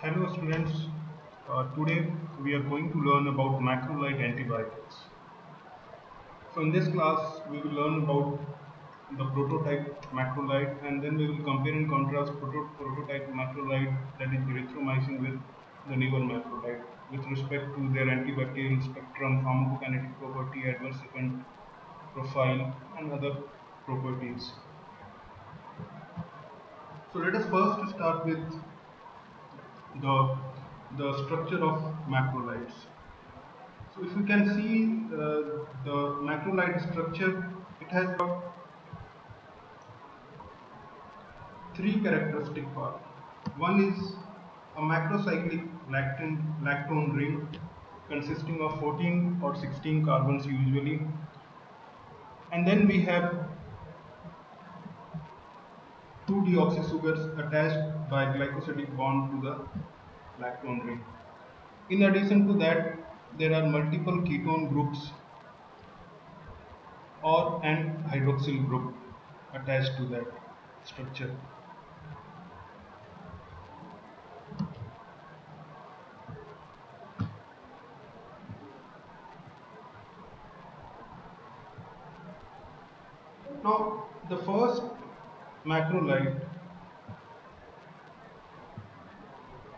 Hello students, today we are going to learn about macrolide antibiotics. So in this class we will learn about the prototype macrolide and then we will compare and contrast prototype macrolide, that is erythromycin, with the newer macrolide with respect to their antibacterial spectrum, pharmacokinetic property, adverse event profile and other properties. So let us first start with the, the structure of macrolides. So if you can see the macrolide structure, it has got three characteristic parts. One is a macrocyclic lactone ring consisting of 14 or 16 carbons usually, and then we have two deoxysugars attached by glycosidic bond to the lactone ring. In addition to that, there are multiple ketone groups or an hydroxyl group attached to that structure. Now, the first macrolide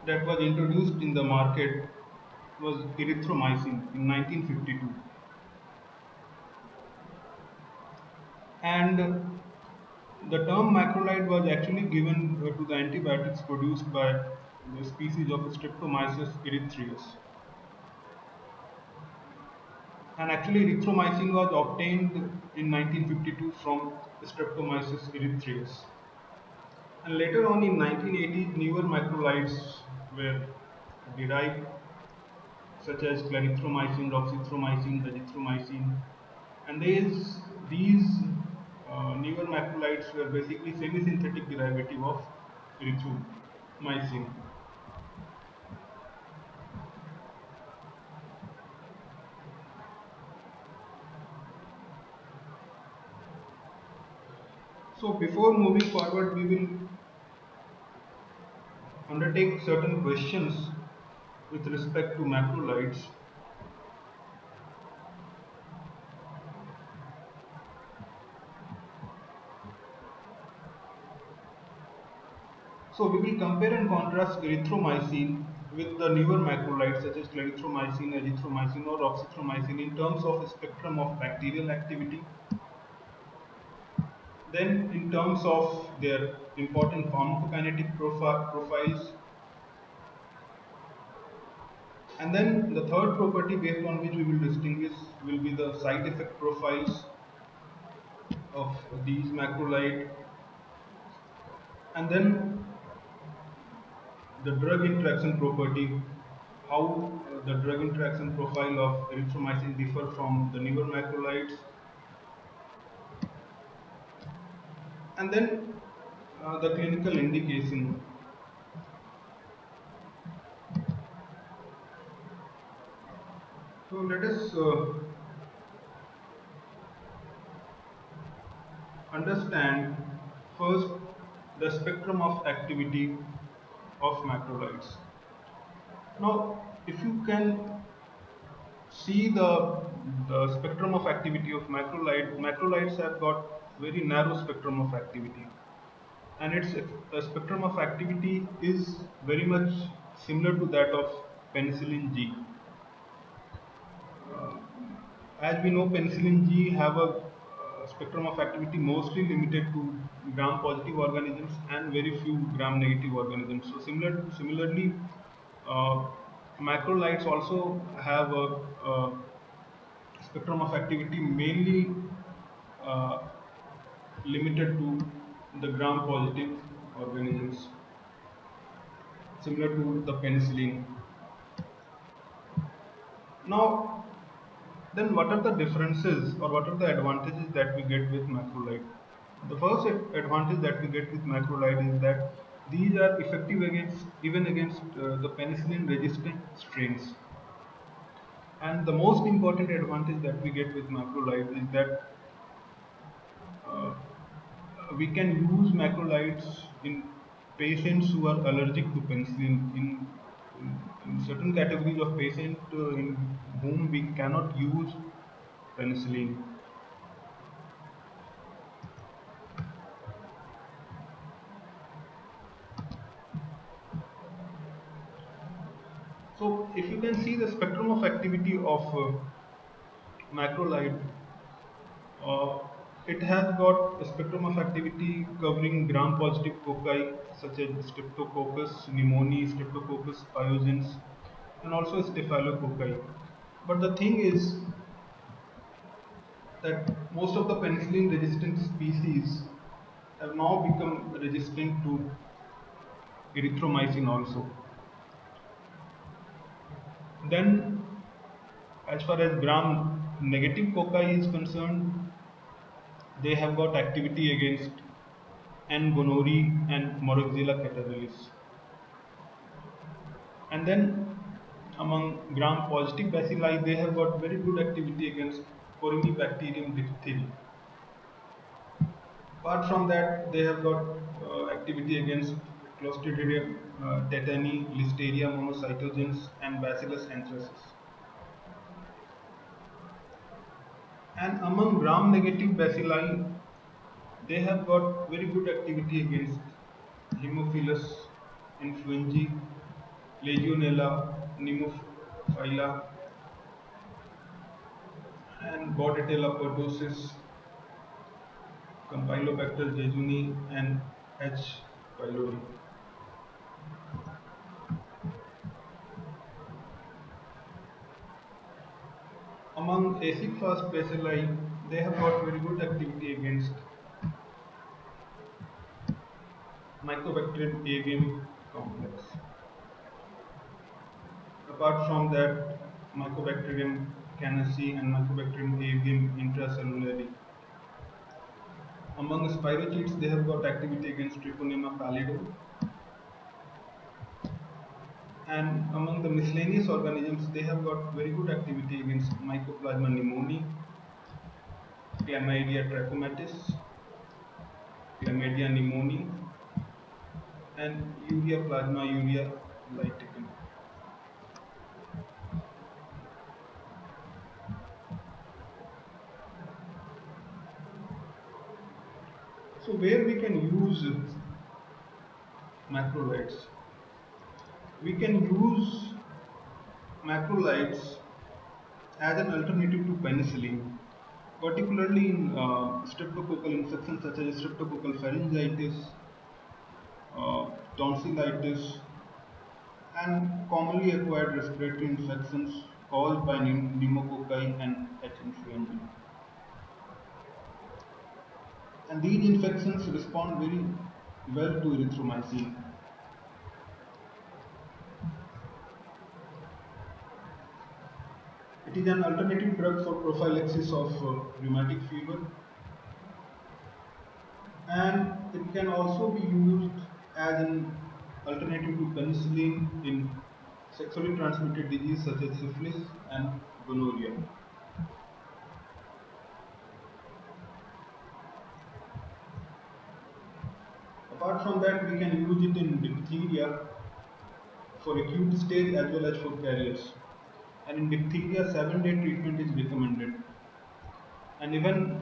that was introduced in the market was erythromycin in 1952, and the term macrolide was actually given to the antibiotics produced by the species of Streptomyces erythraeus. And actually, erythromycin was obtained in 1952 from Streptomyces erythraeus. And later on in 1980s, newer macrolides were derived, such as clarithromycin, roxithromycin, azithromycin, and these newer macrolides were basically semi-synthetic derivative of erythromycin. So before moving forward, we will undertake certain questions with respect to macrolides. So we will compare and contrast erythromycin with the newer macrolides such as clarithromycin, azithromycin or roxithromycin in terms of spectrum of bacterial activity, then in terms of their important pharmacokinetic profiles, and then the third property based on which we will distinguish will be the side effect profiles of these macrolide, and then the drug interaction property, how the drug interaction profile of erythromycin differ from the newer macrolides, and then the clinical indication. So let us understand first the spectrum of activity of macrolides. Now, if you can see the spectrum of activity of macrolides have got very narrow spectrum of activity, and its spectrum of activity is very much similar to that of penicillin G. Uh, as we know, penicillin G have a spectrum of activity mostly limited to gram-positive organisms and very few gram-negative organisms. So similarly, uh, macrolides also have a spectrum of activity mainly uh, limited to the gram-positive organisms, similar to the penicillin. Now, then what are the differences or what are the advantages that we get with macrolide? The first advantage that we get with macrolide is that these are effective against even against the penicillin resistant strains. And the most important advantage that we get with macrolide is that uh, we can use macrolides in patients who are allergic to penicillin. In certain categories of patient in whom we cannot use penicillin. So if you can see the spectrum of activity of macrolide, uh, it has got a spectrum of activity covering gram-positive cocci such as Streptococcus pneumoniae, Streptococcus pyogenes, and also Staphylococci. But the thing is that most of the penicillin-resistant species have now become resistant to erythromycin also. Then, as far as gram-negative cocci is concerned, they have got activity against N. gonorrhoeae and Moraxella catarrhalis. And then among gram-positive bacilli, they have got very good activity against Corynebacterium diphtheria. Apart from that, they have got activity against Clostridium tetani, Listeria monocytogenes, and Bacillus anthracis. And among gram-negative bacilli, they have got very good activity against Haemophilus influenzae, Legionella pneumophila, and Bordetella pertussis, Campylobacter jejuni, and H. pylori. Among acid fast bacilli, they have got very good activity against Mycobacterium avium complex. Apart from that, Mycobacterium canesi and Mycobacterium avium intracellulare. Among spirochetes, they have got activity against Treponema pallidum. And among the miscellaneous organisms, they have got very good activity against Mycoplasma pneumoniae, Chlamydia trachomatis, Chlamydia pneumoniae, and Urea plasma urea liticum. So where we can use macrolides? We can use macrolides as an alternative to penicillin, particularly in streptococcal infections such as streptococcal pharyngitis, uh, tonsillitis, and commonly acquired respiratory infections caused by pneumococci and H. influenzae. And these infections respond very well to erythromycin. It is an alternative drug for prophylaxis of rheumatic fever, and it can also be used as an alternative to penicillin in sexually transmitted diseases such as syphilis and gonorrhea. Apart from that, we can use it in diphtheria for acute stage as well as for carriers. And in diphtheria, 7-day treatment is recommended. And even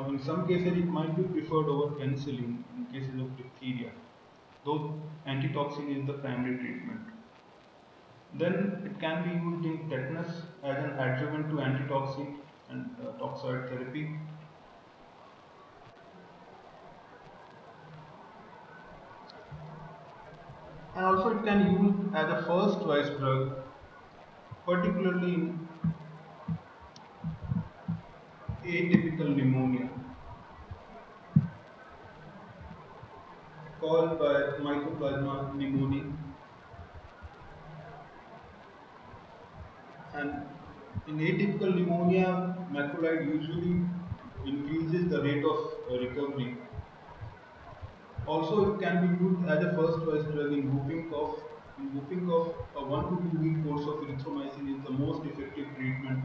in some cases, it might be preferred over penicillin in cases of diphtheria, though antitoxin is the primary treatment. Then it can be used in tetanus as an adjuvant to antitoxin and toxoid therapy. And also it can be used as a first choice drug, particularly in atypical pneumonia caused by Mycoplasma pneumoniae. And in atypical pneumonia, macrolide usually increases the rate of recovery. Also, it can be used as a first choice drug in whooping cough. In whooping cough, a 1 to 2 week course of erythromycin is the most effective treatment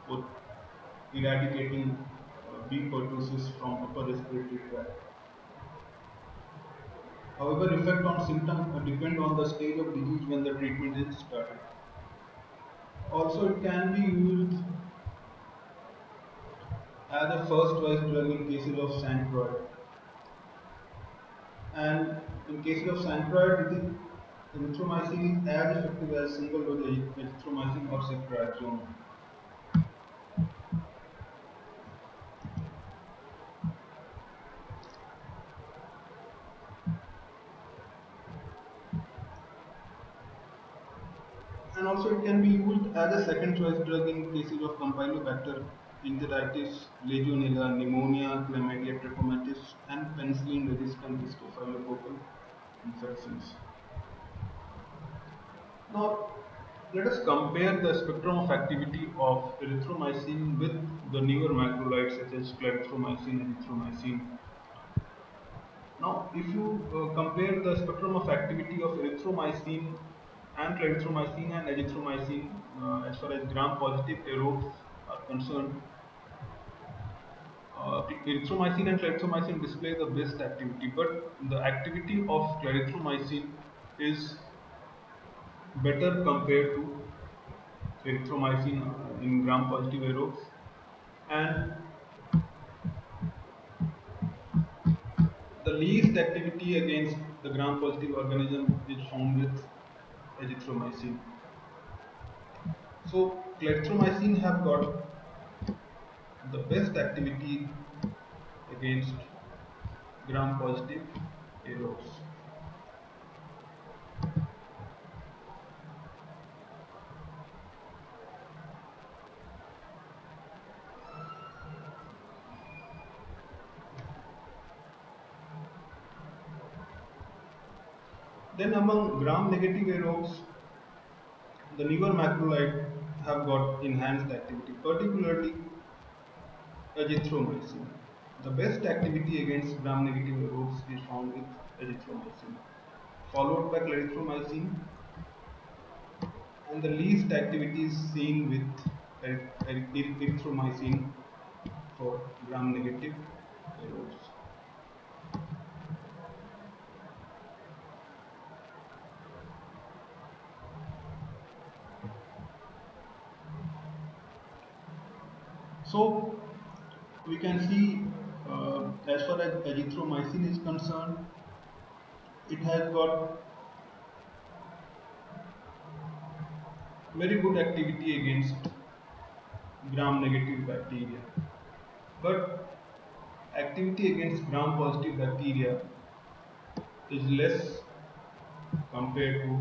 for eradicating B. pertussis from upper respiratory tract. However, effect on symptom depend on the stage of disease when the treatment is started. Also, it can be used as a first choice drug in cases of Sancroid. And in cases of Sancroid, erythromycin is as effective as single dose erythromycin or ceftriaxone. And also it can be used as a second choice drug in cases of Campylobacter, enteritis, Legionella, pneumonia, Chlamydia trachomatis, and penicillin-resistant staphylococcal infections. Now, let us compare the spectrum of activity of erythromycin with the newer macrolides such as clarithromycin and erythromycin. Now, if you compare the spectrum of activity of erythromycin and clarithromycin and azithromycin as far as gram-positive aerobes are concerned, erythromycin and clarithromycin display the best activity, but the activity of clarithromycin is better compared to erythromycin in gram-positive aerobes, and the least activity against the gram-positive organism is found with azithromycin. So clarithromycin have got the best activity against gram-positive aerobes. Then among gram-negative aerobes, the newer macrolide have got enhanced activity, particularly azithromycin. The best activity against gram-negative aerobes is found with azithromycin, followed by clarithromycin, and the least activity is seen with erythromycin for gram-negative aerobes. So we can see as far as azithromycin is concerned, it has got very good activity against gram-negative bacteria, but activity against gram-positive bacteria is less compared to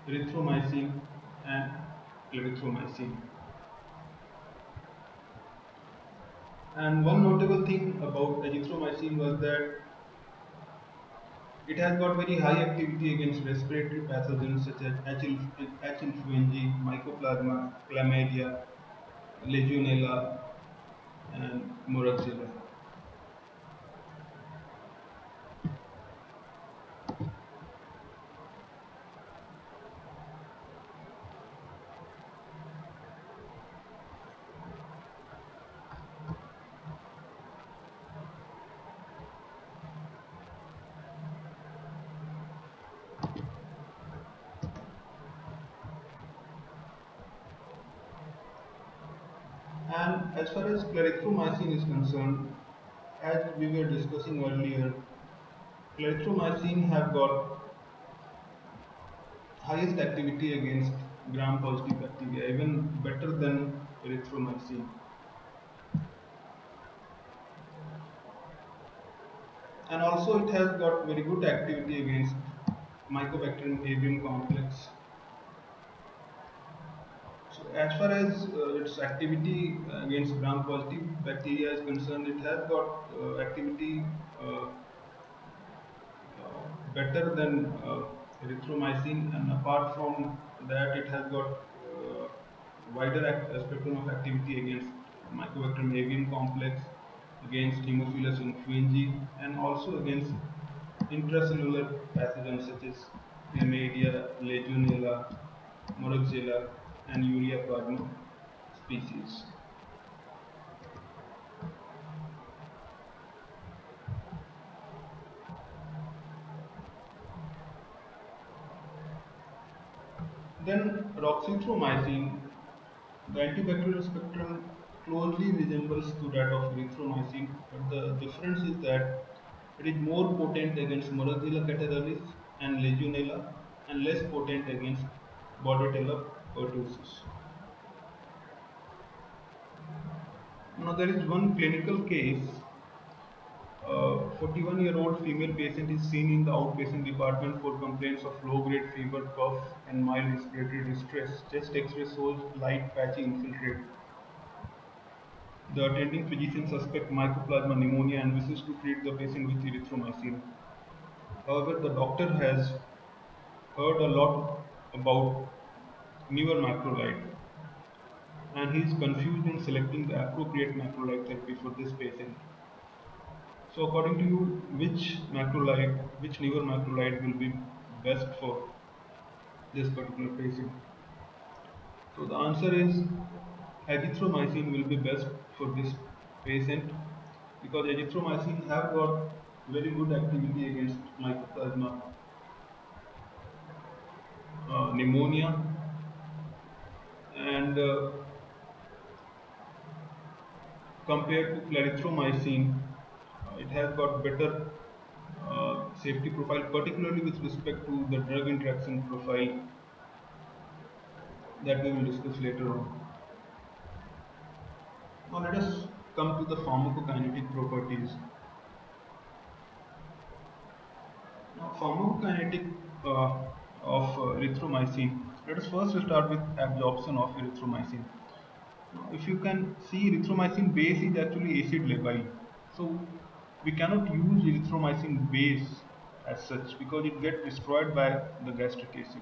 erythromycin and clarithromycin. And one notable thing about azithromycin was that it has got very high activity against respiratory pathogens such as H. influenzae, Mycoplasma, Chlamydia, Legionella, and Moraxella. And as far as clarithromycin is concerned, as we were discussing earlier, clarithromycin have got highest activity against gram-positive bacteria, even better than erythromycin. And also it has got very good activity against Mycobacterium avium complex. So as far as its activity against gram-positive bacteria is concerned, it has got activity better than erythromycin, and apart from that, it has got wider spectrum of activity against Mycobacterium avium complex, against Haemophilus influenzae, and also against intracellular pathogens such as Chlamydia, Legionella, Moraxella, and Urea plasma species. Then roxithromycin, the antibacterial spectrum closely resembles to that of erythromycin, but the difference is that it is more potent against Moraxilla catarrhalis and Legionella and less potent against Bordetella pertussis. Now there is one clinical case. A 41-year-old female patient is seen in the outpatient department for complaints of low-grade fever, cough, and mild respiratory distress. Chest X-ray shows light patchy infiltrate. The attending physician suspects Mycoplasma pneumonia and wishes to treat the patient with erythromycin. However, the doctor has heard a lot about newer macrolide and he is confused in selecting the appropriate macrolide therapy for this patient. So, according to you, which newer macrolide will be best for this particular patient? So, the answer is azithromycin will be best for this patient because azithromycin have got very good activity against Mycoplasma pneumonia and compared to clarithromycin, it has got better safety profile, particularly with respect to the drug interaction profile that we will discuss later on. Now let us come to the pharmacokinetic properties. Now pharmacokinetic of erythromycin. Let us first start with absorption of erythromycin. Now, if you can see, erythromycin base is actually acid labile. So we cannot use erythromycin base as such because it gets destroyed by the gastric acid.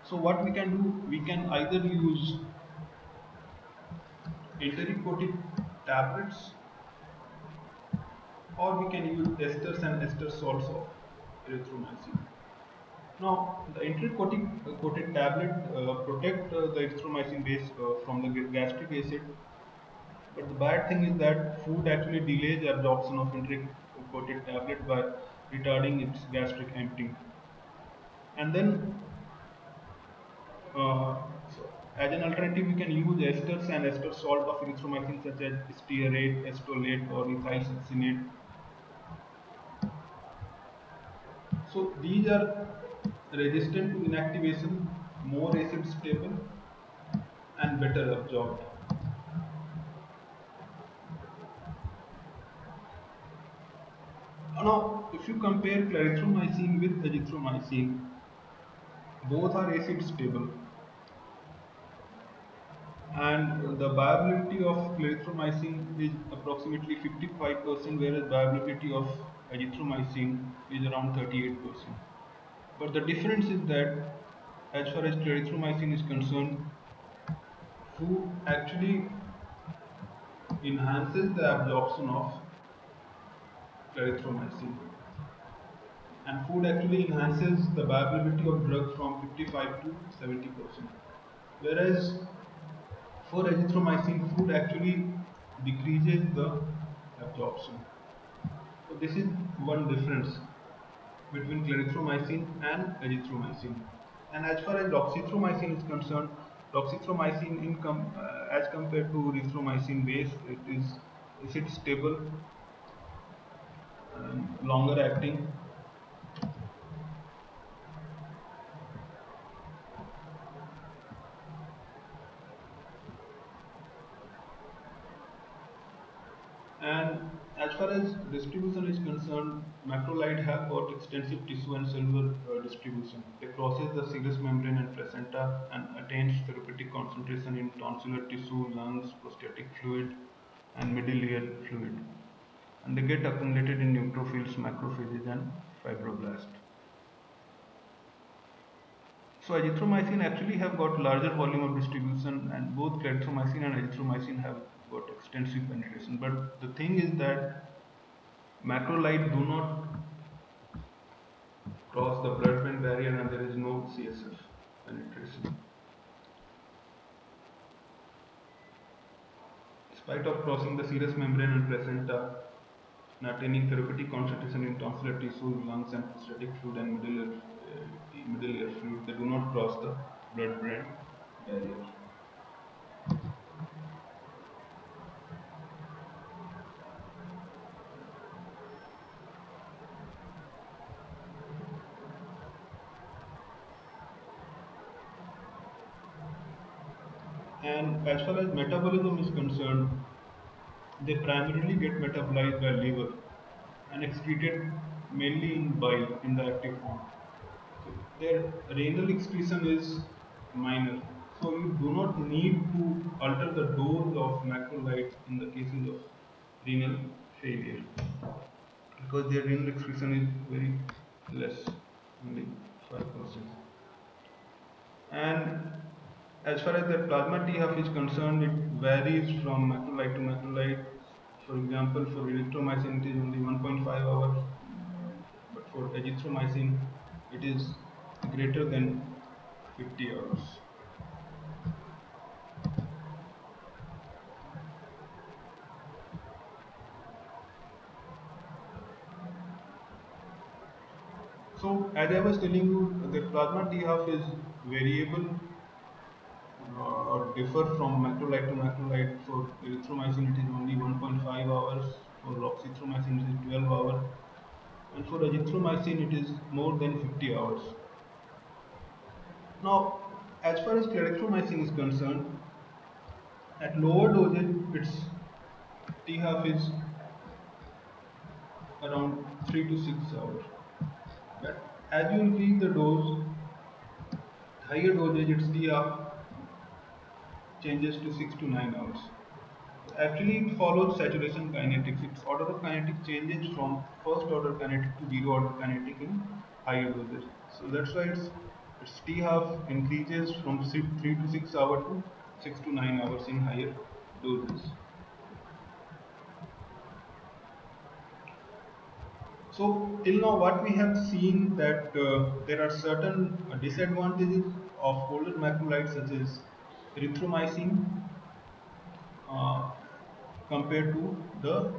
So what we can do, we can either use enteric coated tablets or we can use esters and ester salts of erythromycin. Now, the enteric coated tablet protect the erythromycin base from the gastric acid. But the bad thing is that food actually delays absorption of enteric coated tablet by retarding its gastric emptying. And then, as an alternative, we can use esters and ester salt of erythromycin such as stearate, estolate, or ethylsuccinate. So these are resistant to inactivation, more acid stable, and better absorbed. Now, if you compare clarithromycin with azithromycin, both are acid stable and the viability of clarithromycin is approximately 55%, whereas viability of azithromycin is around 38%. But the difference is that as far as clarithromycin is concerned, food actually enhances the absorption of clarithromycin and food actually enhances the viability of drug from 55 to 70%. Whereas for azithromycin, food actually decreases the absorption. So this is one difference between clarithromycin and azithromycin. And as far as roxithromycin is concerned, roxithromycin as compared to erythromycin base, it is it stable and longer acting. And as far as distribution is concerned, macrolide have got extensive tissue and cellular distribution. They crosses the serous membrane and placenta and attains therapeutic concentration in tonsillar tissue, lungs, prostatic fluid, and middle ear fluid. And they get accumulated in neutrophils, macrophages, and fibroblasts. So azithromycin actually have got larger volume of distribution and both clarithromycin and azithromycin have got extensive penetration. But the thing is that macrolide do not cross the blood-brain barrier and there is no CSF penetration. In spite of crossing the serous membrane and placenta and attaining therapeutic concentration in tonsillar tissue, lungs and prostatic fluid and middle ear middle ear fluid. They do not cross the blood-brain barrier. And as far as metabolism is concerned, they primarily get metabolized by liver and excreted mainly in bile in the active form. So their renal excretion is minor. So you do not need to alter the dose of macrolides in the cases of renal failure because their renal excretion is very less, only 5%. And as far as the plasma TF is concerned, it varies from macrolide to macrolide. For example, for erythromycin, it is only 1.5 hours, but for azithromycin, it is greater than 50 hours. So, as I was telling you, the plasma TF is variable or differ from macrolide to macrolide. For erythromycin, it is only 1.5 hours. For oxythromycin, it is 12 hours. And for azithromycin, it is more than 50 hours. Now, as far as clarithromycin is concerned, at lower dosage, its T half is around 3 to 6 hours. But as you increase the dose, higher dosage, its T half changes to 6 to 9 hours. Actually, it follows saturation kinetics. Its order of kinetic changes from first order kinetic to zero order kinetic in higher dosage. So that's why its T half increases from 3 to 6 hours to 6 to 9 hours in higher doses. So till now, what we have seen that there are certain disadvantages of older macrolides such as erythromycin uh, compared to the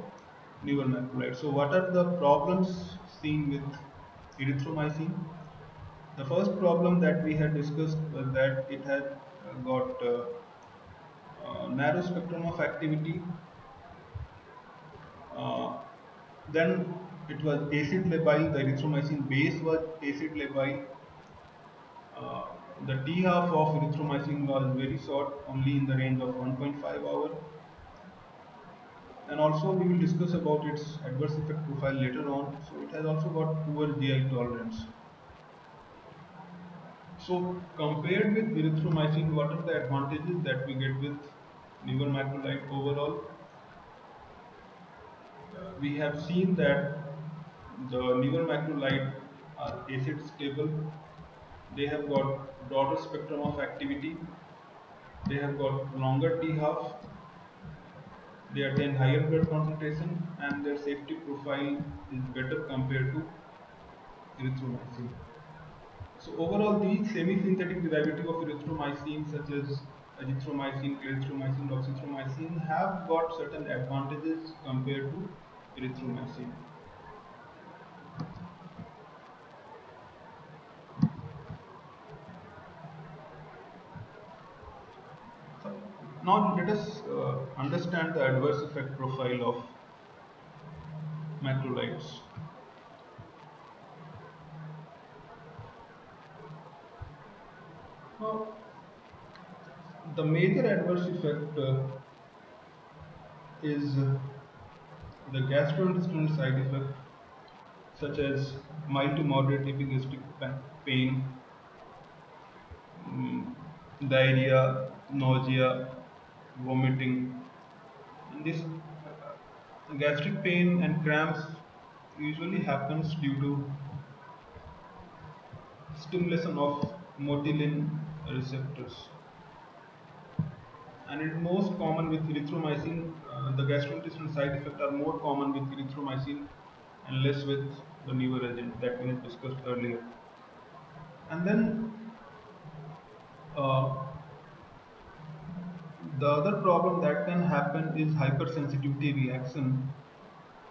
newer macrolides. So what are the problems seen with erythromycin? The first problem that we had discussed was that it had got narrow spectrum of activity. Uh, then it was acid labile, the erythromycin base was acid labile. Uh, the T half of erythromycin was very short, only in the range of 1.5 hour. And also we will discuss about its adverse effect profile later on. So it has also got poor GI tolerance. So compared with erythromycin, what are the advantages that we get with newer macrolide overall? We have seen that the newer macrolide are acid stable. They have got broader spectrum of activity. They have got longer T half. They attain higher blood concentration, and their safety profile is better compared to erythromycin. So overall, these semi-synthetic derivative of erythromycin, such as azithromycin, clarithromycin, doxythromycin, have got certain advantages compared to erythromycin. So now let us understand the adverse effect profile of macrolides. Now, the major adverse effect is the gastrointestinal side effect, such as mild to moderate epigastric pain, mm, diarrhea, nausea, vomiting. And this gastric pain and cramps usually happens due to stimulation of motilin receptors. And it's most common with erythromycin. The gastrointestinal side effects are more common with erythromycin and less with the newer agent that we had discussed earlier. And then uh, the other problem that can happen is hypersensitivity reaction.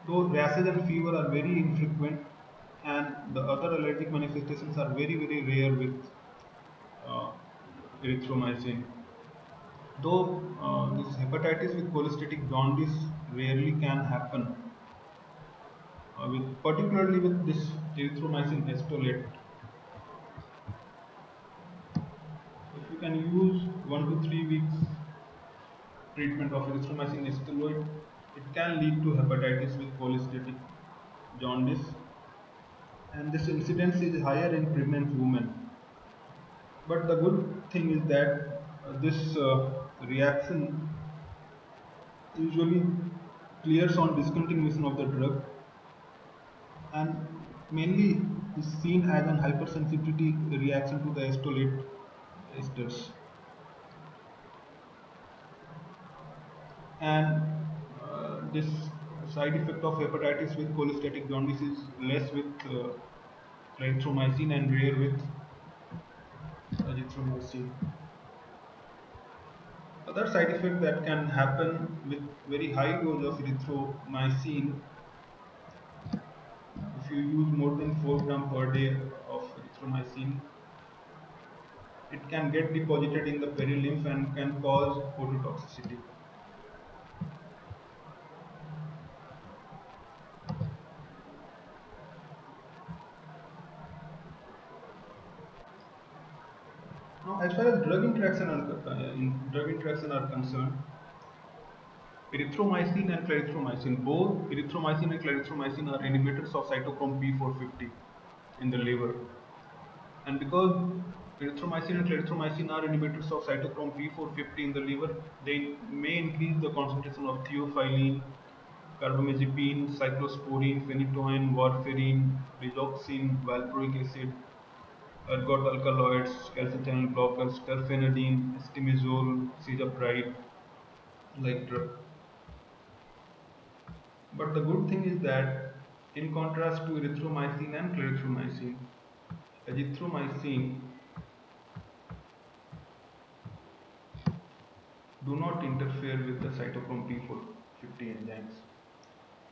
Though rashes and fever are very infrequent, and the other allergic manifestations are very very rare with uh, erythromycin. Though this hepatitis with cholestatic jaundice rarely can happen, particularly with this erythromycin estolate. If you can use 1 to 3 weeks treatment of erythromycin estolate, it can lead to hepatitis with cholestatic jaundice, and this incidence is higher in pregnant women. But the good thing is that this reaction usually clears on discontinuation of the drug, and mainly is seen as an hypersensitivity reaction to the estolate esters. And this side effect of hepatitis with cholestatic jaundice is less with clarithromycin and rare with azithromycin. Other side effect that can happen with very high dose of erythromycin, if you use more than 4 gram per day of erythromycin, it can get deposited in the perilymph and can cause phototoxicity. Now, as far as drug interaction are concerned, erythromycin and clarithromycin, both erythromycin and clarithromycin are inhibitors of cytochrome P450 in the liver. And because erythromycin and clarithromycin are inhibitors of cytochrome P450 in the liver, they may increase the concentration of theophylline, carbamazepine, cyclosporine, phenytoin, warfarin, digoxin, valproic acid, ergot alkaloids, calcium channel blockers, terfenadine, estimizole, cisapride, like drug. But the good thing is that, in contrast to erythromycin and clarithromycin, azithromycin do not interfere with the cytochrome P450 enzymes.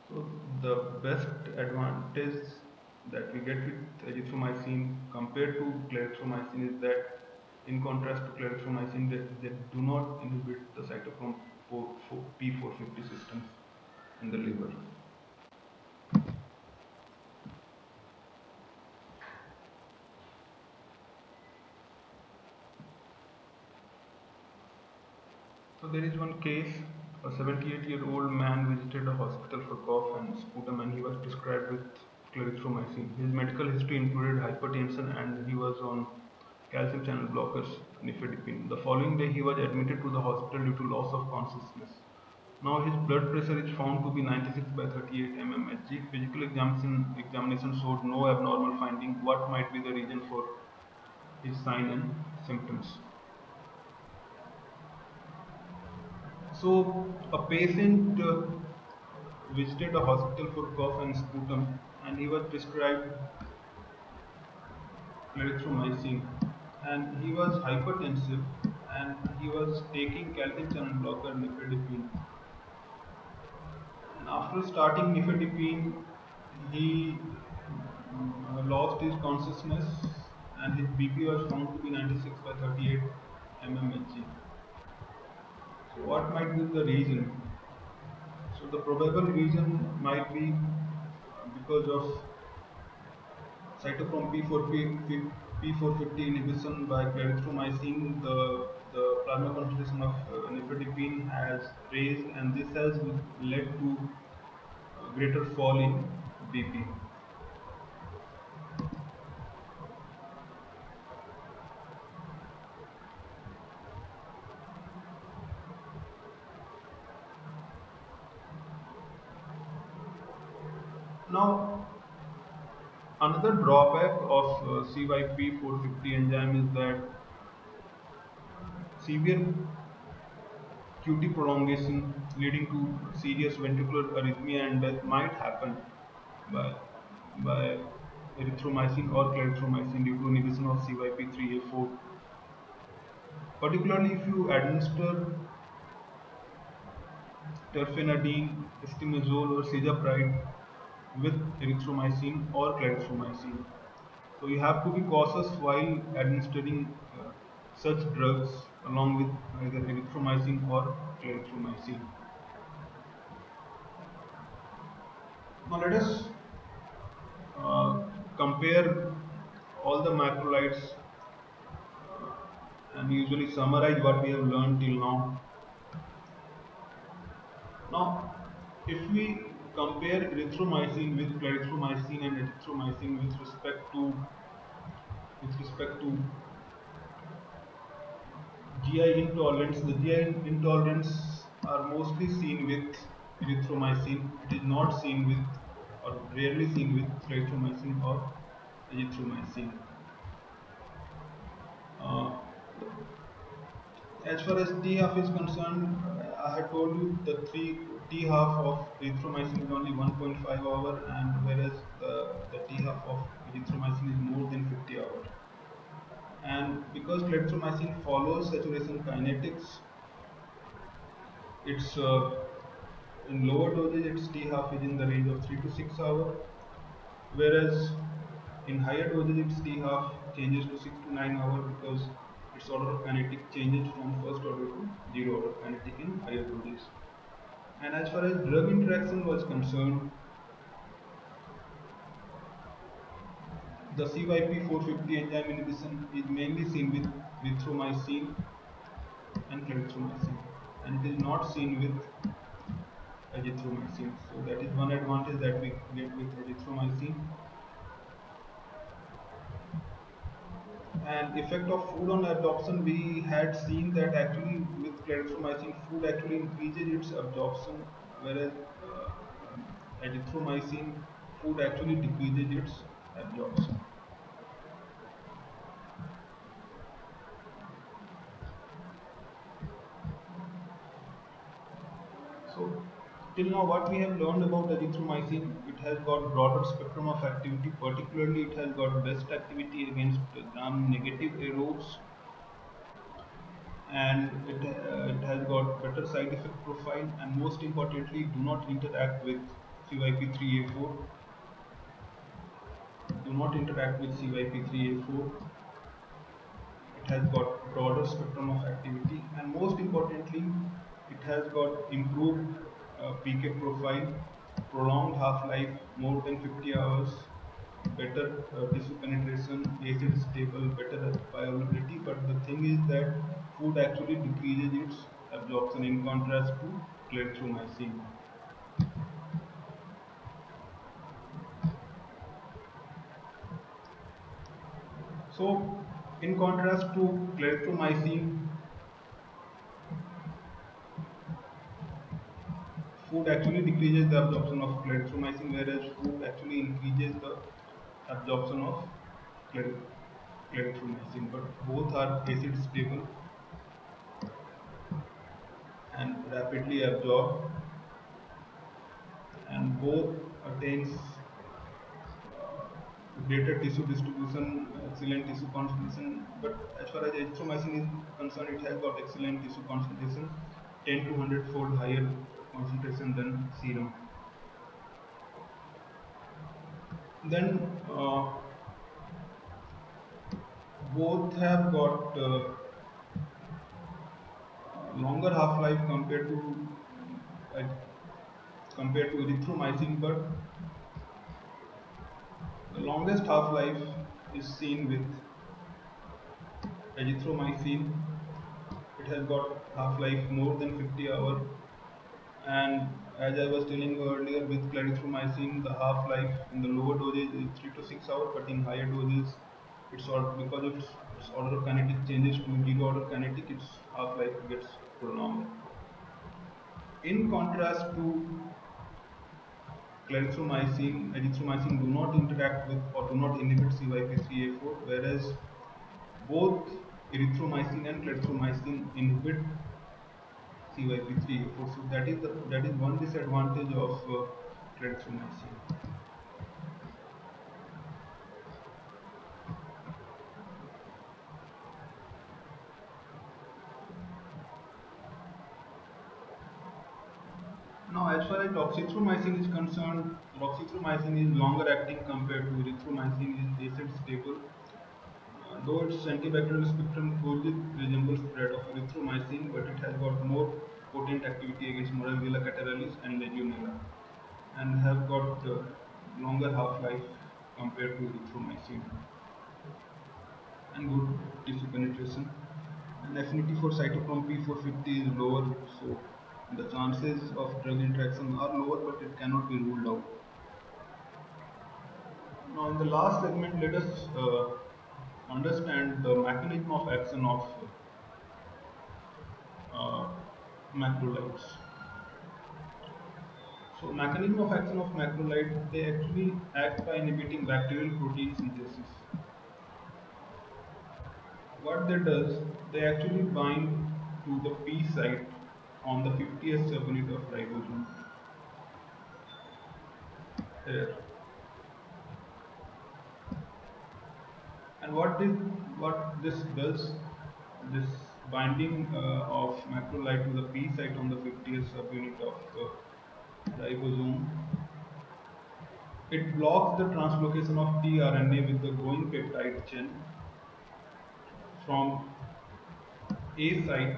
So the best advantage that we get with azithromycin compared to clarithromycin is that, in contrast to clarithromycin, they do not inhibit the cytochrome P450 systems in the liver. So there is one case, a 78-year-old man visited a hospital for cough and sputum, and he was prescribed with clarithromycin. His medical history included hypertension and he was on calcium channel blockers, nifedipine. The following day he was admitted to the hospital due to loss of consciousness. Now his blood pressure is found to be 96 by 38 mmHg. Physical examination showed no abnormal finding. What might be the reason for his sign and symptoms? So a patient visited a hospital for cough and sputum, and he was prescribed clarithromycin, and he was hypertensive, and he was taking calcium channel blocker nifedipine. And after starting nifedipine, he lost his consciousness, and his BP was found to be 96 by 38 mmHg. So what might be the reason? So the probable reason might be because of cytochrome P450 inhibition by clarithromycin. The plasma concentration of nifedipine has raised, and this has led to greater fall in BP. Now, another drawback of CYP450 enzyme is that severe QT prolongation leading to serious ventricular arrhythmia and death might happen by, by erythromycin or clarithromycin due to inhibition of CYP3A4. Particularly if you administer terfenadine, estimazole, or cisapride with erythromycin or clarithromycin. So you have to be cautious while administering such drugs along with either erythromycin or clarithromycin. Now let us uh, compare all the macrolides and usually summarize what we have learned till now. Now, if we compare erythromycin with clarithromycin and erythromycin with respect to GI intolerance, the GI intolerance are mostly seen with erythromycin. It is not seen with or rarely seen with clarithromycin or azithromycin. Uh, as far as T half is concerned, I had told you the three T half of erythromycin is only 1.5 hour, and whereas the T half of erythromycin is more than 50 hour. And because clarithromycin follows saturation kinetics, it's in lower dosage its T half is in the range of 3 to 6 hour, whereas in higher dosage its T half changes to 6 to 9 hour because its order of kinetic changes from first order to zero order kinetic in higher doses. And as far as drug interaction was concerned, the CYP450 enzyme inhibition is mainly seen with erythromycin and clarithromycin, and it is not seen with azithromycin. So that is one advantage that we get with azithromycin. And effect of food on absorption, we had seen that actually with clarithromycin, food actually increases its absorption, whereas azithromycin, food actually decreases its absorption. So till now, what we have learned about azithromycin, it has got broader spectrum of activity. Particularly, it has got best activity against gram-negative aerobes, and it has got better side effect profile, and most importantly, do not interact with CYP3A4. Do not interact with CYP3A4. It has got broader spectrum of activity, and most importantly, it has got improved PK profile, prolonged half-life, more than 50 hours, better tissue penetration, acid stable, better bioavailability. But the thing is that food actually decreases its absorption in contrast to clarithromycin. So, in contrast to clarithromycin, food actually decreases the absorption of clarithromycin, whereas food actually increases the absorption of clarithromycin. But both are acid stable and rapidly absorbed, and both attains greater tissue distribution, excellent tissue concentration. But as far as erythromycin is concerned, it has got excellent tissue concentration, 10 to 100 fold higher concentration than serum. Then both have got longer half-life uh, compared to erythromycin, but the longest half-life is seen with azithromycin. It has got half-life more than 50 hours, and as I was telling you earlier, with clarithromycin, the half-life in the lower doses is 3 to 6 hours, but in higher doses, because its order of kinetic changes to zero order kinetic, its half-life gets prolonged. In contrast to clarithromycin, azithromycin do not interact with or do not inhibit CYP3A4, whereas both erythromycin and clarithromycin inhibit CYP3A4. So that is one disadvantage of clarithromycin. Now, as far as oxythromycin is concerned, Doxythromycin is longer acting compared to erythromycin, is acid stable. Though its antibacterial spectrum closely resembles that of erythromycin, but it has got more potent activity against Moraviella catarrhalis and Legionella, and have got longer half-life compared to erythromycin, and good tissue penetration. And affinity for cytochrome P450 is lower, so the chances of drug interaction are lower, but it cannot be ruled out. Now, in the last segment, let us understand the mechanism of action of uh, macrolides. So, mechanism of action of macrolide, they actually act by inhibiting bacterial protein synthesis. What they does, they actually bind to the P site on the 50th subunit of ribosome here. And what this does, this binding of macrolide to the P site on the 50th subunit of ribosome, it blocks the translocation of tRNA with the going peptide chain from A site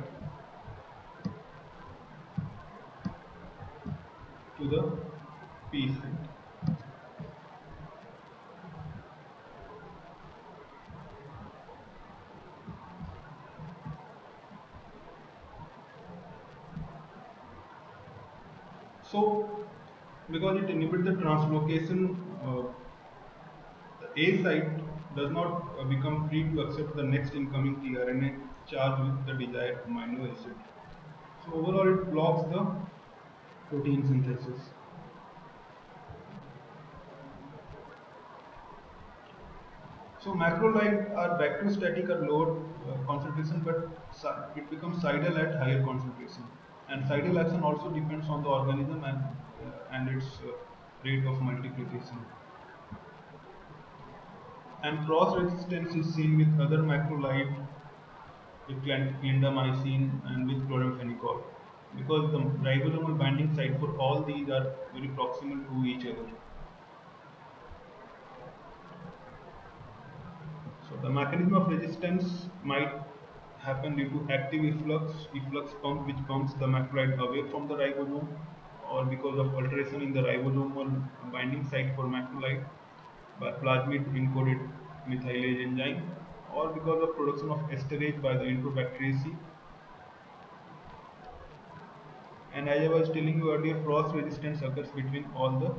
to the P site. So, because it inhibits the translocation, the A site does not become free to accept the next incoming tRNA charged with the desired amino acid. So overall, it blocks the protein synthesis. So macrolide are bacteriostatic at lower concentration, but it becomes cidal at higher concentration. And cidal action also depends on the organism and its rate of multiplication. And cross resistance is seen with other macrolide, with clindamycin and with chloramphenicol, because the ribosomal binding site for all these are very proximal to each other. So the mechanism of resistance might happen due to active efflux pump, which pumps the macrolide away from the ribosome, or because of alteration in the ribosomal binding site for macrolide by plasmid encoded methylase enzyme, or because of production of esterase by the Enterobacteriaceae. And as I was telling you earlier, cross resistance occurs between all the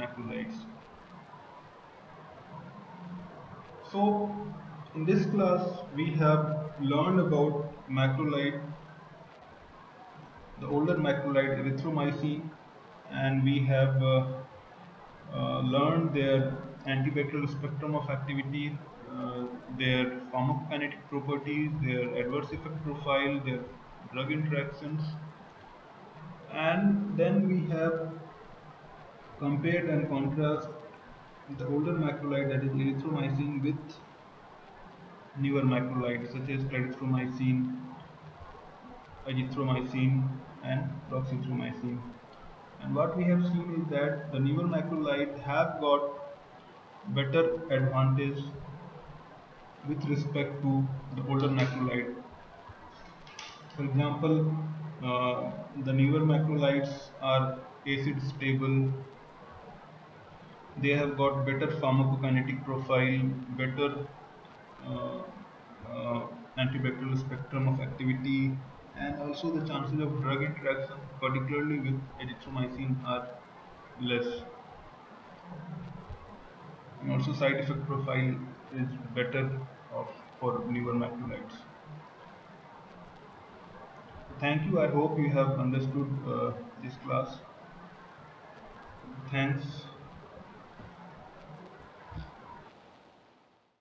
macrolides. So, in this class, we have learned about macrolide, the older macrolide erythromycin, and we have learned their antibacterial spectrum of activity, their pharmacokinetic properties, their adverse effect profile, their drug interactions, and then we have compared and contrast the older macrolide, that is erythromycin, with newer macrolides such as clarithromycin, azithromycin, and doxythromycin. And what we have seen is that the newer macrolides have got better advantage with respect to the older macrolide. For example, the newer macrolides are acid stable, they have got better pharmacokinetic profile, better uh, uh, antibacterial spectrum of activity, and also the chances of drug interaction, particularly with azithromycin, are less. And also side effect profile is better of, for newer macrolides. Thank you. I hope you have understood this class. Thanks.